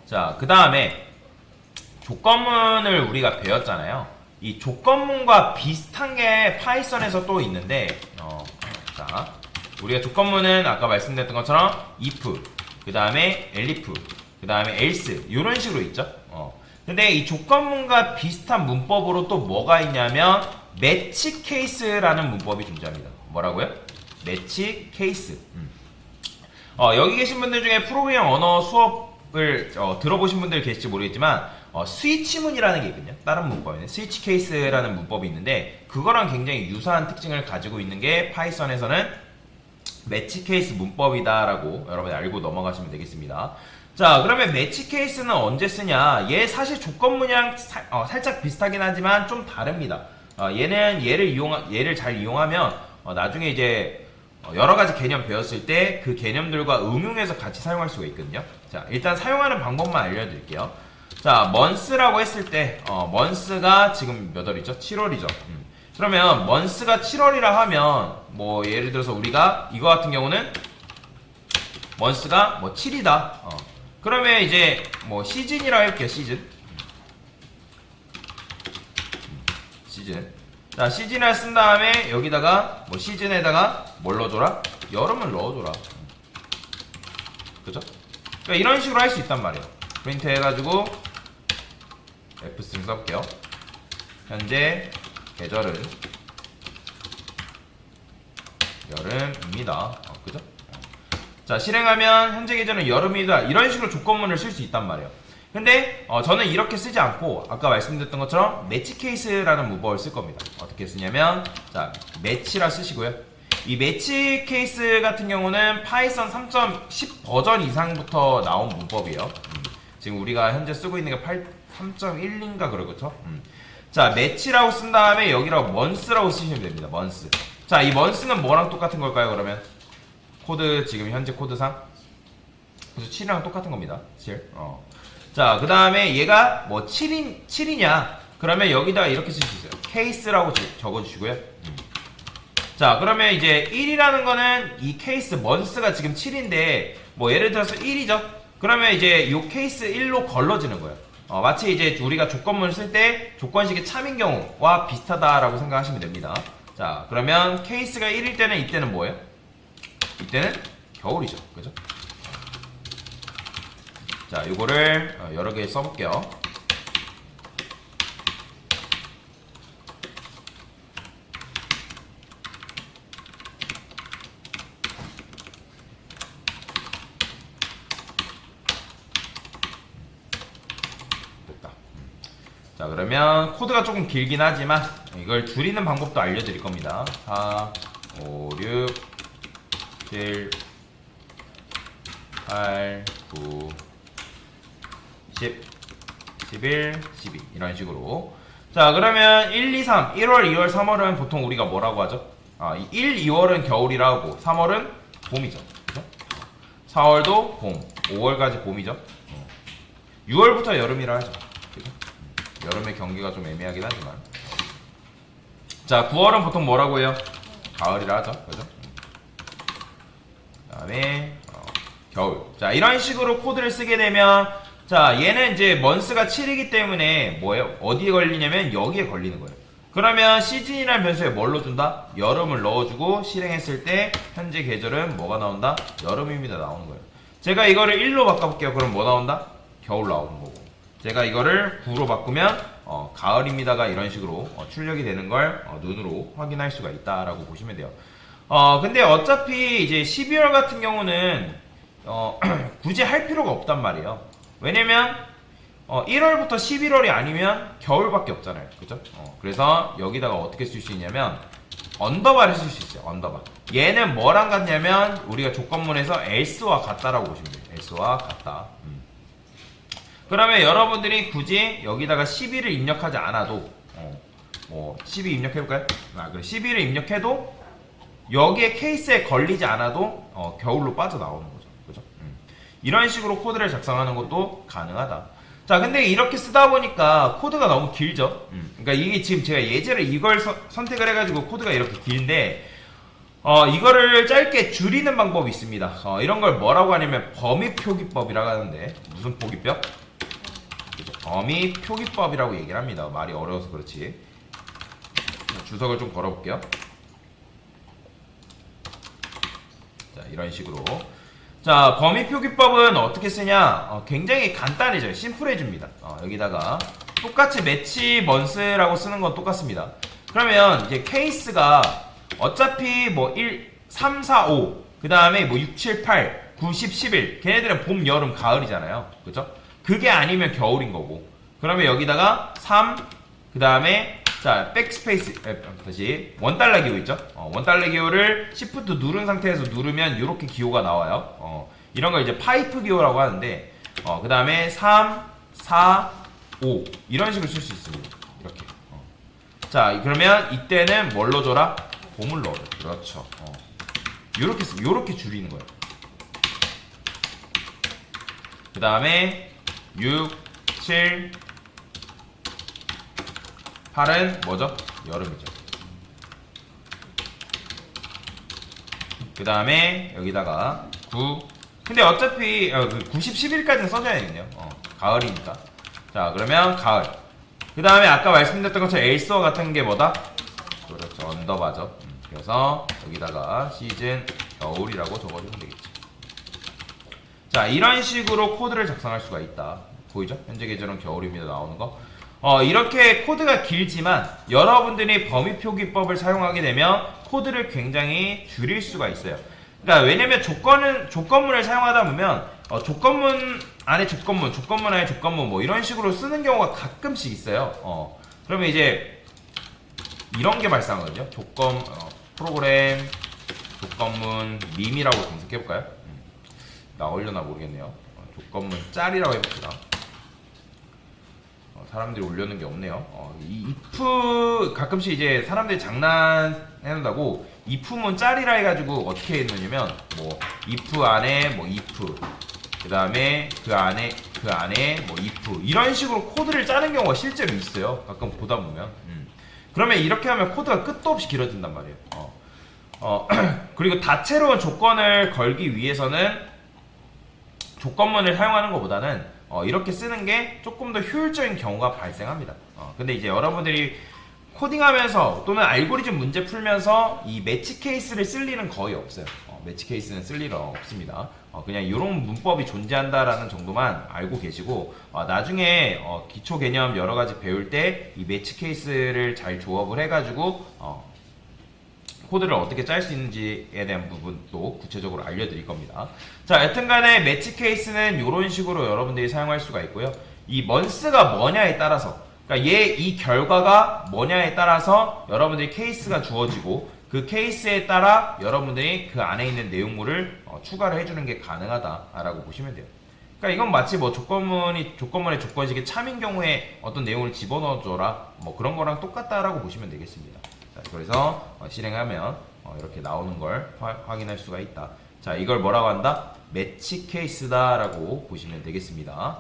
자, 그 다음에 조건문을 우리가 배웠잖아요. 이 조건문과 비슷한 게 파이썬에서 또 있는데, 자, 우리가 조건문은 아까 말씀드렸던 것처럼 if, 그 다음에 elif, 그 다음에 else 이런 식으로 있죠. 근데 이 조건문과 비슷한 문법으로 또 뭐가 있냐면 매치 케이스라는 문법이 존재합니다. 뭐라고요? 매치 케이스. 여기 계신 분들 중에 프로그래밍 언어 수업을 들어보신 분들 계실지 모르겠지만 스위치문이라는 게 있거든요. 다른 문법에는 스위치 케이스라는 문법이 있는데 그거랑 굉장히 유사한 특징을 가지고 있는 게 파이썬에서는 매치 케이스 문법이다라고 여러분이 알고 넘어가시면 되겠습니다. 자, 그러면 매치 케이스는 언제 쓰냐? 얘 사실 조건문이랑 살짝 비슷하긴 하지만 좀 다릅니다. 얘는 얘를 잘 이용하면 나중에 이제 여러 가지 개념 배웠을 때 그 개념들과 응용해서 같이 사용할 수가 있거든요. 자, 일단 사용하는 방법만 알려드릴게요. 자, month라고 했을 때 month가 지금 몇 월이죠? 7월이죠. 그러면 month가 7월이라 하면 뭐 예를 들어서 우리가 이거 같은 경우는 month가 뭐 7이다. 그러면 이제 뭐 시즌이라고 할게요. 시즌. 자, 시즌을 쓴 다음에 여기다가 뭐 시즌에다가 뭘 넣어줘라? 여름을 넣어줘라. 그죠? 그러니까 이런 식으로 할 수 있단 말이에요. 프린트 해가지고 F3 써볼게요. 현재 계절은 여름입니다. 그죠? 자, 실행하면 현재 계절은 여름이다. 이런 식으로 조건문을 쓸 수 있단 말이에요. 근데 저는 이렇게 쓰지 않고 아까 말씀드렸던 것처럼 매치 케이스라는 문법을 쓸 겁니다. 어떻게 쓰냐면 자, 매치라 쓰시고요. 이 매치 케이스 같은 경우는 파이썬 3.10 버전 이상부터 나온 문법이에요. 지금 우리가 현재 쓰고 있는 게 3.1인가 그러겠죠? 자, 매치라고 쓴 다음에 여기라고 month라고 쓰시면 됩니다. month. 자, 이 month는 뭐랑 똑같은 걸까요, 그러면? 코드, 지금 현재 코드상? 그래서 7이랑 똑같은 겁니다. 7. 자, 그 다음에 얘가 뭐 7이냐? 그러면 여기다가 이렇게 쓸 수 있어요. 케이스라고 적어주시고요. 자, 그러면 이제 1이라는 거는 이 케이스, month가 지금 7인데, 뭐 예를 들어서 1이죠? 그러면 이제 요 케이스 1로 걸러지는 거예요. 마치 이제 우리가 조건문을 쓸 때 조건식의 참인 경우와 비슷하다라고 생각하시면 됩니다. 자, 그러면 케이스가 1일 때는 이때는 뭐예요? 이때는 겨울이죠. 그죠? 자, 요거를 여러 개 써볼게요. 됐다. 자, 그러면 코드가 조금 길긴 하지만 이걸 줄이는 방법도 알려드릴 겁니다. 4, 5, 6, 7, 8, 9, 10, 11, 12 이런 식으로. 자, 그러면 1, 2, 3, 1월, 2월, 3월은 보통 우리가 뭐라고 하죠? 1, 2월은 겨울이라고 3월은 봄이죠. 그죠? 4월도 봄, 5월까지 봄이죠. 6월부터 여름이라 하죠. 그죠? 여름의 경기가 좀 애매하긴 하지만. 자, 9월은 보통 뭐라고 해요? 가을이라 하죠. 그죠? 그 다음에 겨울. 자, 이런 식으로 코드를 쓰게 되면 자, 얘는 이제 month가 7이기 때문에 뭐예요? 어디에 걸리냐면 여기에 걸리는 거예요. 그러면 시즌이라는 변수에 뭘 넣어준다? 여름을 넣어주고 실행했을 때 현재 계절은 뭐가 나온다? 여름입니다 나오는 거예요. 제가 이거를 1로 바꿔볼게요. 그럼 뭐 나온다? 겨울 나오는 거고. 제가 이거를 9로 바꾸면 가을입니다가 이런 식으로 출력이 되는 걸 눈으로 확인할 수가 있다라고 보시면 돼요. 근데 어차피 이제 12월 같은 경우는 굳이 할 필요가 없단 말이에요. 왜냐면 1월부터 11월이 아니면 겨울밖에 없잖아요. 그죠? 그래서 여기다가 어떻게 쓸 수 있냐면 언더바를 쓸 수 있어요. 언더바. 얘는 뭐랑 같냐면 우리가 조건문에서 else와 같다라고 보시면 돼요. else와 같다. 그러면 여러분들이 굳이 여기다가 12를 입력하지 않아도 뭐 12 입력해볼까요? 그래 12를 입력해도 여기에 케이스에 걸리지 않아도 겨울로 빠져나오는 거죠. 그죠? 이런 식으로 코드를 작성하는 것도 가능하다. 자, 근데 이렇게 쓰다 보니까 코드가 너무 길죠? 그러니까 이게 지금 제가 예제를 이걸 선택을 해가지고 코드가 이렇게 긴데 이거를 짧게 줄이는 방법이 있습니다. 이런 걸 뭐라고 하냐면 범위 표기법이라고 하는데, 무슨 표기법? 범위 표기법이라고 얘기를 합니다. 말이 어려워서 그렇지. 주석을 좀 걸어볼게요. 자, 이런 식으로. 자, 범위 표기법은 어떻게 쓰냐? 굉장히 간단해져요. 심플해집니다. 여기다가 똑같이 매치 먼스라고 쓰는 건 똑같습니다. 그러면 이제 케이스가 어차피 뭐 1, 3, 4, 5, 그 다음에 뭐 6, 7, 8, 9, 10, 11. 걔네들은 봄, 여름, 가을이잖아요. 그죠? 그게 아니면 겨울인 거고. 그러면 여기다가 3, 그 다음에 자, 백스페이스, 다시 원달러 기호 있죠? 원달러 기호를 Shift 누른 상태에서 누르면 이렇게 기호가 나와요. 이런 걸 이제 파이프 기호라고 하는데, 그 다음에 3, 4, 5 이런 식으로 쓸 수 있습니다. 이렇게. 자, 그러면 이때는 뭘 넣어줘라? 봄을 넣어줘. 그렇죠. 요렇게 줄이는 거예요. 그 다음에 6, 7, 8은 뭐죠? 여름이죠. 그 다음에 여기다가 9. 근데 어차피 90, 11까지는 써줘야 되겠네요. 가을이니까. 자, 그러면 가을. 그 다음에 아까 말씀드렸던 것처럼 엘스와 같은 게 뭐다? 그렇죠. 언더바죠. 그래서 여기다가 시즌 겨울이라고 적어주면 되겠죠. 자, 이런 식으로 코드를 작성할 수가 있다. 보이죠? 현재 계절은 겨울입니다. 나오는 거. 이렇게 코드가 길지만 여러분들이 범위 표기법을 사용하게 되면 코드를 굉장히 줄일 수가 있어요. 그러니까 왜냐면 조건문을 사용하다 보면 조건문 안에 조건문, 조건문 안에 조건문 뭐 이런 식으로 쓰는 경우가 가끔씩 있어요. 그러면 이제 이런 게 발생하거든요. 프로그램 조건문 밈이라고 검색해볼까요? 나오려나 모르겠네요. 조건문 짤이라고 해봅시다. 사람들이 올려놓은 게 없네요. 이 if 가끔씩 이제 사람들이 장난해놓는다고 if문 짤이라 해가지고 어떻게 했느냐면 뭐 if 안에 뭐 if 그 다음에 그 안에 뭐 if 이런 식으로 코드를 짜는 경우가 실제로 있어요. 가끔 보다 보면. 그러면 이렇게 하면 코드가 끝도 없이 길어진단 말이에요. 그리고 다채로운 조건을 걸기 위해서는 조건문을 사용하는 것보다는 이렇게 쓰는 게 조금 더 효율적인 경우가 발생합니다. 근데 이제 여러분들이 코딩하면서 또는 알고리즘 문제 풀면서 이 매치 케이스를 쓸 일은 거의 없어요. 매치 케이스는 쓸 일은 없습니다. 그냥 이런 문법이 존재한다라는 정도만 알고 계시고 나중에 기초 개념 여러 가지 배울 때 이 매치 케이스를 잘 조합을 해가지고 코드를 어떻게 짤 수 있는지에 대한 부분도 구체적으로 알려드릴 겁니다. 자, 여튼간에 매치 케이스는 이런 식으로 여러분들이 사용할 수가 있고요. 이 먼스가 뭐냐에 따라서, 그러니까 이 결과가 뭐냐에 따라서 여러분들이 케이스가 주어지고 그 케이스에 따라 여러분들이 그 안에 있는 내용물을 추가를 해주는 게 가능하다라고 보시면 돼요. 그러니까 이건 마치 뭐 조건문의 조건식의 참인 경우에 어떤 내용을 집어넣어줘라 뭐 그런 거랑 똑같다라고 보시면 되겠습니다. 자, 그래서 실행하면 이렇게 나오는 걸 확인할 수가 있다. 자, 이걸 뭐라고 한다? 매치 케이스다 라고 보시면 되겠습니다.